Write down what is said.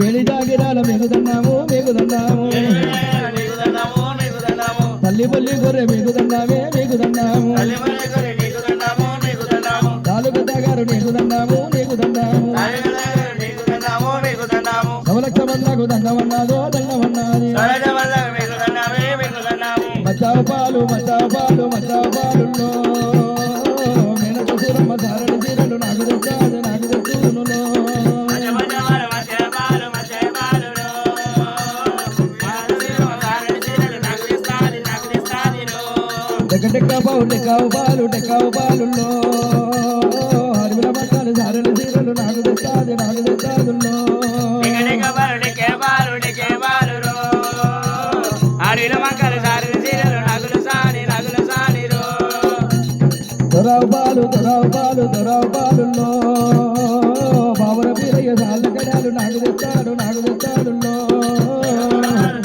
AD జాగిరాల మీకు దండాము మీకు దండాము తల్లి పల్లి గొర్రె మీకు దండామే మీకు దండాము తాలూకు తాగారు నీకు దండాము నీకు దండాము సవలక్ష బంధకు దండమన్నాదో దండమన్నది మచ్చావు పాలు మచ్చావు పాలు మచ్చావు పాలుల్లో మేనక సూరమ్మ ధారణ చీరలు నాకు తెచ్చాడు నాకు తెచ్చునులో డెక్కావు పాలుల్లో అడవిల మక్కలు ధారణ చీరలు నాకు తెచ్చాడు నాకు తెచ్చాడుల్లో దొరావు పాలుల్లో బాబుల పీరయ్య సాళ్ళ గడాలు నాకు తెచ్చాడు నాకు తెచ్చాడు